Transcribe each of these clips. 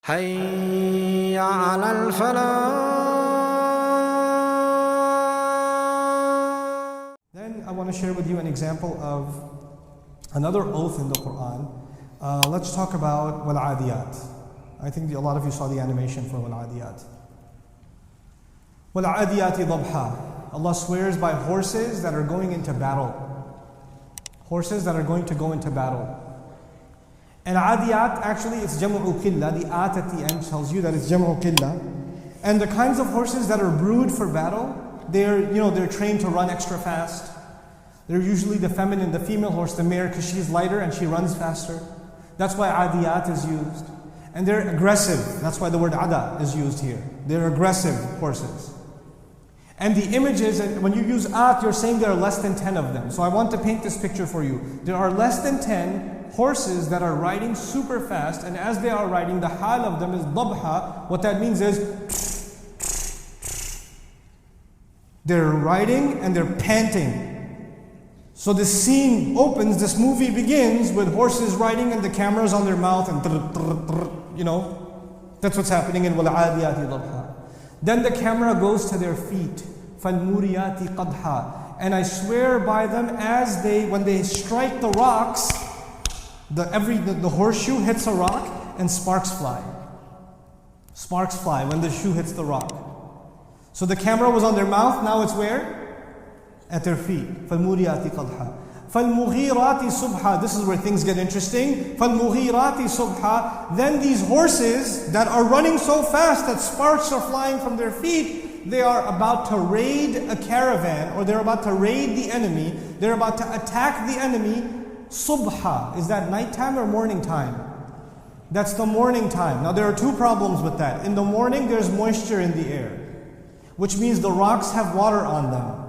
حي على الفلاح. Then I want to share with you an example of another oath in the Quran. Let's talk about wal-adiyat. I think a lot of you saw the animation for wal-adiyat. Wal-adiyati dabha. Allah swears by horses that are going into battle. Horses that are going to go into battle. And adiyat, actually it's jam'u qilla. The at the end tells you that it's jam'u qilla. And the kinds of horses that are brewed for battle, they're trained to run extra fast. They're usually the female horse, the mare, because she's lighter and she runs faster. That's why adiyat is used. And they're aggressive. That's why the word ada is used here. They're aggressive horses. And the images, and when you use at, you're saying there are less than 10 of them. So I want to paint this picture for you. There are less than 10 horses that are riding super fast, and as they are riding, the hal of them is dabha. What that means is they're riding and they're panting. So this scene opens, this movie begins with horses riding and the camera's on their mouth and that's what's happening in wal-adiyati dabha. Then the camera goes to their feet. فَالْمُورِيَاتِ قَدْحًا. And I swear by them when they strike the rocks, the horseshoe hits a rock and sparks fly. Sparks fly when the shoe hits the rock. So the camera was on their mouth, now it's where? At their feet. فَالْمُورِيَاتِ قَدْحًا. فَالْمُغِيرَاتِ صُبْحًا. This is where things get interesting. فَالْمُغِيرَاتِ صُبْحًا. Then these horses that are running so fast that sparks are flying from their feet, they are about to raid a caravan, or they're about to raid the enemy. They're about to attack the enemy. Subha. Is that nighttime or morning time? That's the morning time. Now there are two problems with that. In the morning there's moisture in the air, which means the rocks have water on them.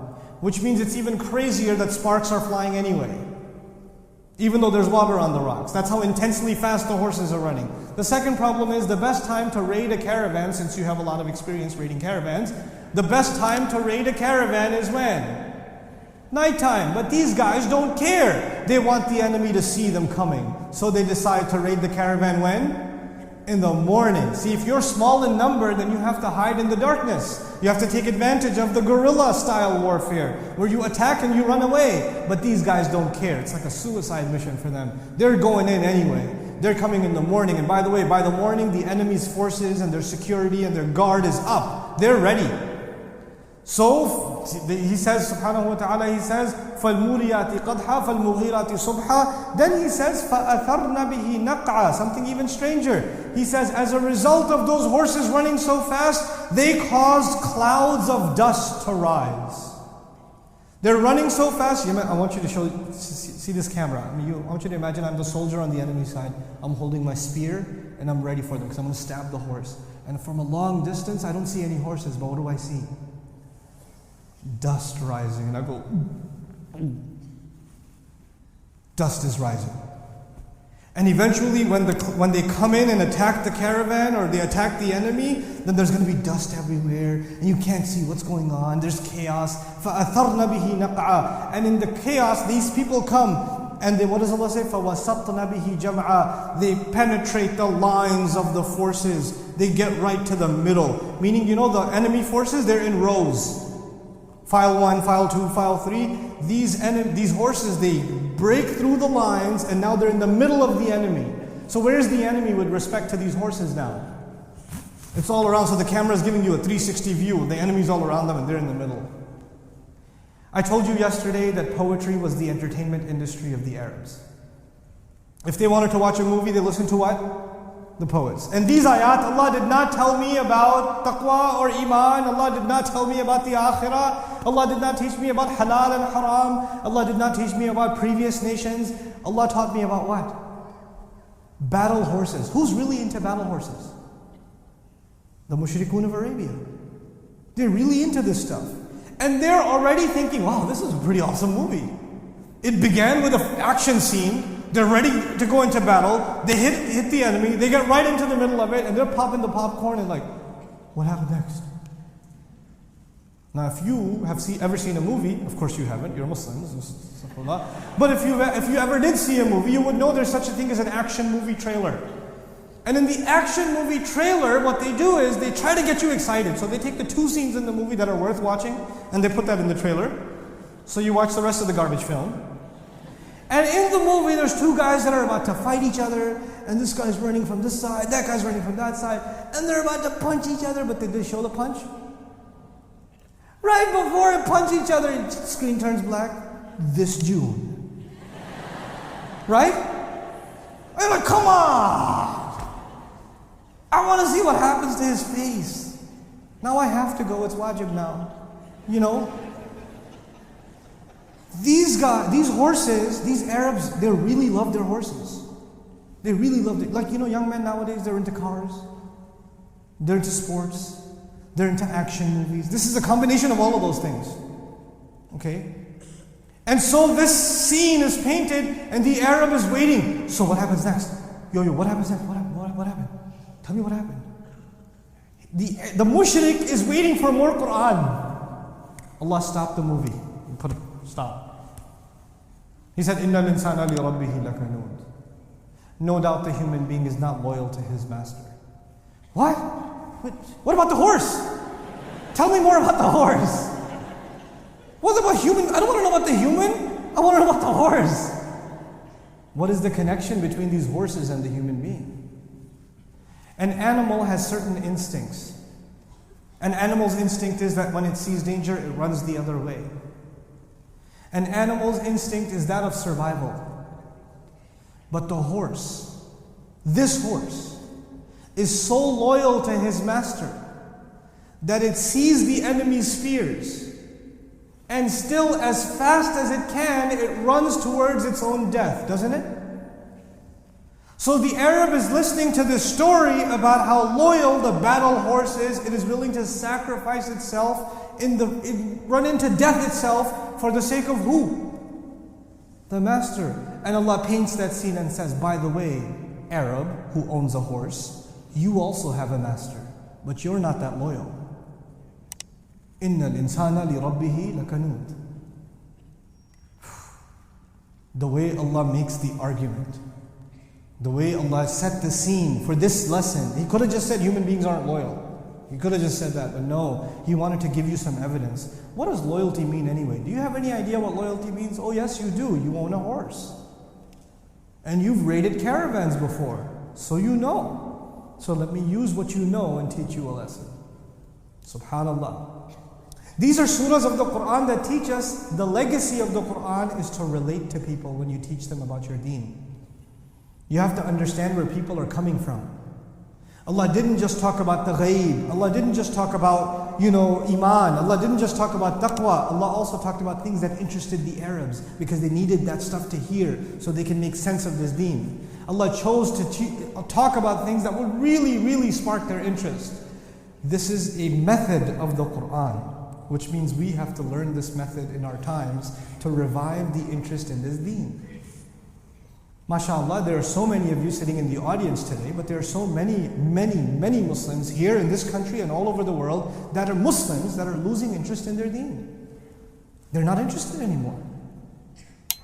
Which means it's even crazier that sparks are flying anyway, even though there's water on the rocks. That's how intensely fast the horses are running. The second problem is the best time to raid a caravan, since you have a lot of experience raiding caravans, the best time to raid a caravan is when? Nighttime. But these guys don't care. They want the enemy to see them coming. So they decide to raid the caravan when? In the morning. See, if you're small in number, then you have to hide in the darkness. You have to take advantage of the guerrilla style warfare, where you attack and you run away. But these guys don't care. It's like a suicide mission for them. They're going in anyway. They're coming in the morning. And by the way, by the morning, the enemy's forces and their security and their guard is up. They're ready. So, he says, subhanahu wa ta'ala, he says, فَالْمُورِيَاتِ قَدْحًا فَالْمُغِيرَاتِ صُبْحًا. Then he says, فَأَثَرْنَ بِهِ نَقْعًا. Something even stranger. He says, as a result of those horses running so fast, they caused clouds of dust to rise. They're running so fast. I want you to see this camera. I want you to imagine I'm the soldier on the enemy side. I'm holding my spear and I'm ready for them because I'm going to stab the horse. And from a long distance, I don't see any horses, but what do I see? Dust rising, and I go, dust is rising. And eventually when they come in and attack the caravan or they attack the enemy, then there's going to be dust everywhere and you can't see what's going on. There's chaos. فَأَثَرْنَ بِهِ نَقْعًا. And in the chaos, these people come and what does Allah say? فَوَسَطْنَ بِهِ جَمْعًا. They penetrate the lines of the forces. They get right to the middle. Meaning, the enemy forces, they're in rows. File 1, file 2, file 3. These horses, they break through the lines and now they're in the middle of the enemy. So where's the enemy with respect to these horses now? It's all around, so the camera is giving you a 360 view. The enemy's all around them and they're in the middle. I told you yesterday that poetry was the entertainment industry of the Arabs. If they wanted to watch a movie, they listened to what? The poets. And these ayat, Allah did not tell me about taqwa or iman. Allah did not tell me about the akhirah. Allah did not teach me about halal and haram. Allah did not teach me about previous nations. Allah taught me about what? Battle horses. Who's really into battle horses? The mushrikun of Arabia. They're really into this stuff. And they're already thinking, wow, this is a pretty awesome movie. It began with an action scene. They're ready to go into battle. They hit the enemy. They get right into the middle of it and they're popping the popcorn and like, what happened next? Now, if you have ever seen a movie, of course you haven't, you're Muslims, but if you ever did see a movie, you would know there's such a thing as an action movie trailer. And in the action movie trailer, what they do is they try to get you excited. So they take the 2 scenes in the movie that are worth watching, and they put that in the trailer. So you watch the rest of the garbage film. And in the movie, there's 2 guys that are about to fight each other, and this guy's running from this side, that guy's running from that side, and they're about to punch each other, but did they show the punch? Right before they punch each other, the screen turns black. This June. Right? I'm like, come on! I want to see what happens to his face. Now I have to go, it's wajib now. You know? These guys, these horses, these Arabs, they really love their horses. They really love it. Like, you know, young men nowadays, they're into cars. They're into sports. They're into action movies. This is a combination of all of those things. Okay? And so this scene is painted, and the Arab is waiting. So what happens next? Yo, what happens next? What happened? Tell me what happened. The mushrik is waiting for more Quran. Allah stopped the movie. Put it, stop. He said, "Inna al-insana li rabbihi lakanud." No doubt the human being is not loyal to his master. What? What about the horse? Tell me more about the horse. What about human? I don't want to know about the human. I want to know about the horse. What is the connection between these horses and the human being? An animal has certain instincts. An animal's instinct is that when it sees danger, it runs the other way. An animal's instinct is that of survival. But the horse, this horse, is so loyal to his master that it sees the enemy's spears, and still, as fast as it can, it runs towards its own death, doesn't it? So the Arab is listening to this story about how loyal the battle horse is. It is willing to sacrifice itself, run into death itself for the sake of who? The master. And Allah paints that scene and says, by the way, Arab who owns a horse, you also have a master, but you're not that loyal. Inna al-insana li rabbihi lakanud. The way Allah makes the argument, the way Allah set the scene for this lesson. He could have just said human beings aren't loyal. He could have just said that, but no, He wanted to give you some evidence. What does loyalty mean anyway? Do you have any idea what loyalty means? Oh yes, you do. You own a horse. And you've raided caravans before, so you know. So let me use what you know and teach you a lesson. Subhanallah. These are surahs of the Quran that teach us the legacy of the Quran is to relate to people when you teach them about your deen. You have to understand where people are coming from. Allah didn't just talk about the ghaib. Allah didn't just talk about, iman. Allah didn't just talk about taqwa. Allah also talked about things that interested the Arabs because they needed that stuff to hear so they can make sense of this deen. Allah chose to talk about things that would really, really spark their interest. This is a method of the Quran, which means we have to learn this method in our times to revive the interest in this deen. MashaAllah, there are so many of you sitting in the audience today, but there are so many Muslims here in this country and all over the world that are Muslims that are losing interest in their deen. They're not interested anymore.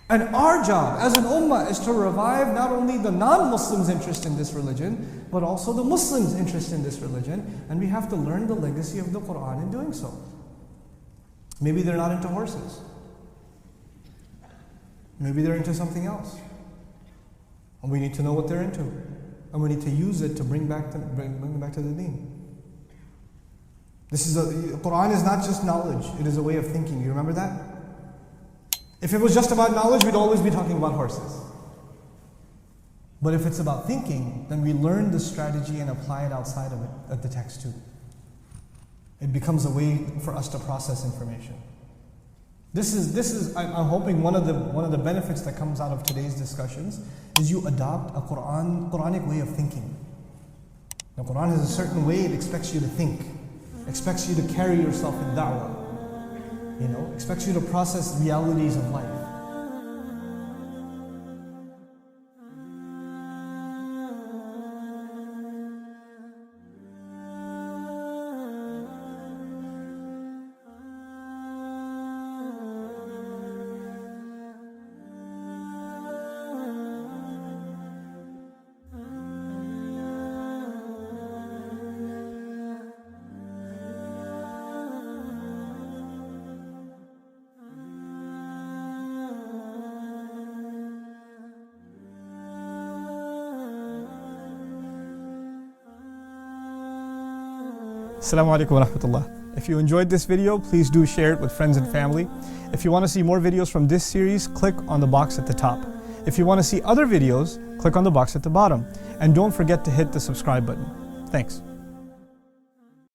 And our job as an ummah is to revive not only the non-Muslims' interest in this religion, but also the Muslims' interest in this religion, and we have to learn the legacy of the Quran in doing so. Maybe they're not into horses. Maybe they're into something else. And we need to know what they're into. And we need to use it to bring them back to the deen. Quran is not just knowledge, it is a way of thinking. You remember that? If it was just about knowledge, we'd always be talking about horses. But if it's about thinking, then we learn the strategy and apply it outside of the text too. It becomes a way for us to process information. This is I'm hoping one of the benefits that comes out of today's discussions is you adopt a Quranic way of thinking. The Quran has a certain way it expects you to think, expects you to carry yourself in da'wah, expects you to process realities of life. Assalamu alaikum wa rahmatullah. If you enjoyed this video, please do share it with friends and family. If you want to see more videos from this series, click on the box at the top. If you want to see other videos, click on the box at the bottom. And don't forget to hit the subscribe button. Thanks.